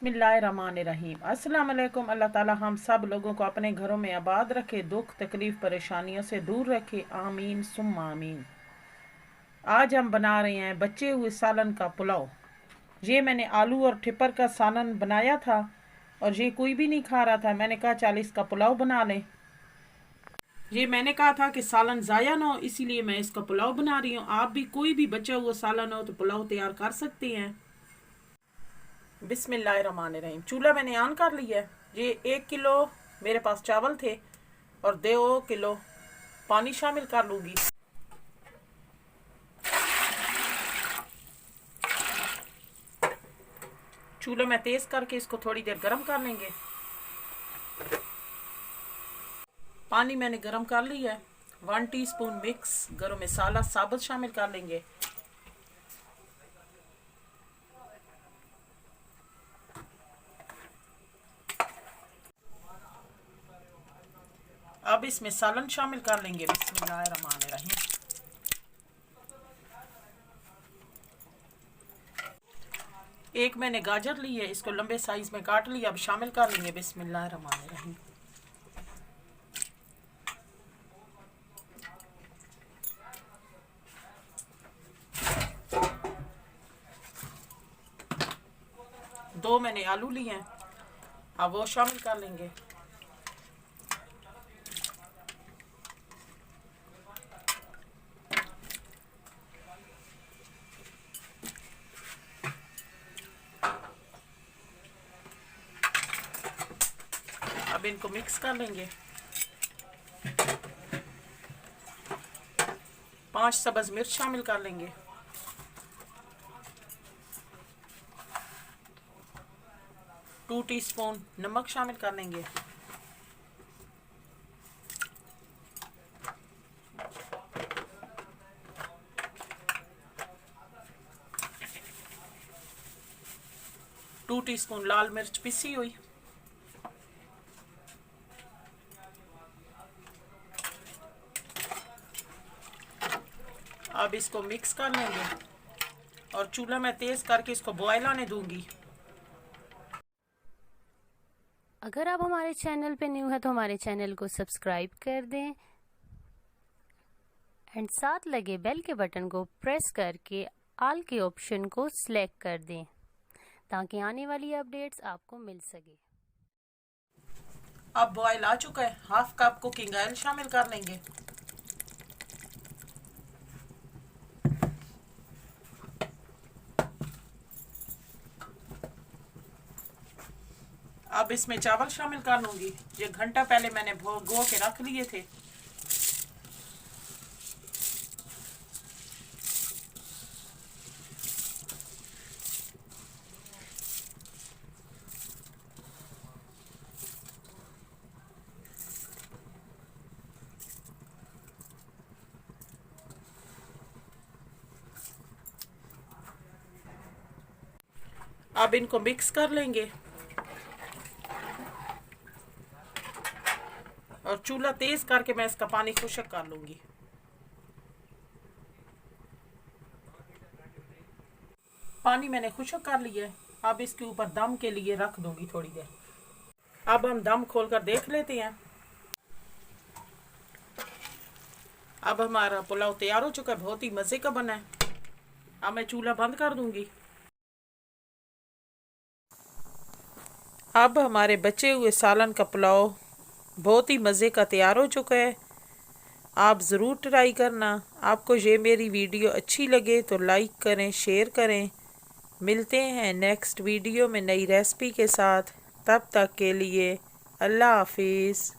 बिस्मिल्लाहिर्रहमानिर्रहीम। अस्सलाम वालेकुम। अल्लाह ताला हम सब लोगों को अपने घरों में आबाद रखे, दुख तकलीफ़ परेशानियों से दूर रखे, आमीन सुम्मा आमीन। आज हम बना रहे हैं बचे हुए सालन का पुलाव। ये मैंने आलू और टिपर का सालन बनाया था और ये कोई भी नहीं खा रहा था। मैंने कहा चल इसका पुलाव बना लें। ये मैंने कहा था कि सालन ज़ाया ना हो, इसीलिए मैं इसका पुलाव बना रही हूँ। आप भी कोई भी बचा हुआ सालन हो तो पुलाव तैयार कर सकते हैं। बिस्मिल्लाहिर्रहमानिर्रहीम। चूल्हा मैंने ऑन कर लिया है। ये 1 किलो मेरे पास चावल थे और 2 किलो पानी शामिल कर लूँगी। चूल्हा मैं तेज़ करके इसको थोड़ी देर गर्म कर लेंगे। पानी मैंने गर्म कर लिया है। 1 टीस्पून मिक्स गरम मसाला साबुत शामिल कर लेंगे। अब इसमें सालन शामिल कर लेंगे। बिस्मिल्लाहिर्रहमानिर्रहीम। एक मैंने गाजर ली है, इसको लंबे साइज में काट लिया। अब शामिल कर लेंगे। बिस्मिल्लाहिर्रहमानिर्रहीम। दो मैंने आलू लिए हैं, अब वो शामिल कर लेंगे। अब इनको मिक्स कर लेंगे। 5 सब्ज़ मिर्च शामिल कर लेंगे। टू टीस्पून नमक शामिल कर लेंगे। टू टीस्पून लाल मिर्च पिसी हुई। अब इसको मिक्स कर लेंगे और चूल्हा मैं तेज़ करके इसको बॉयल आने दूंगी। अगर आप हमारे चैनल पे न्यू है तो हमारे चैनल को सब्सक्राइब कर दें एंड साथ लगे बेल के बटन को प्रेस करके ऑल के ऑप्शन को सिलेक्ट कर दें ताकि आने वाली अपडेट्स आपको मिल सके। अब बॉयल आ चुका है। 1/2 कप कुकिंग ऑयल शामिल कर लेंगे। अब इसमें चावल शामिल कर लूंगी। ये घंटा पहले मैंने भिगो के रख लिए थे। अब इनको मिक्स कर लेंगे और चूल्हा तेज करके मैं इसका पानी खुश्क कर लूंगी। पानी मैंने खुश्क कर लिया है। अब इसके ऊपर दम के लिए रख दूंगी थोड़ी देर। अब हम दम खोलकर देख लेते हैं। अब हमारा पुलाव तैयार हो चुका है, बहुत ही मज़े का बना है। अब मैं चूल्हा बंद कर दूंगी। अब हमारे बचे हुए सालन का पुलाव बहुत ही मज़े का तैयार हो चुका है। आप ज़रूर ट्राई करना। आपको ये मेरी वीडियो अच्छी लगे तो लाइक करें, शेयर करें। मिलते हैं नेक्स्ट वीडियो में नई रेसिपी के साथ। तब तक के लिए अल्लाह हाफिज़।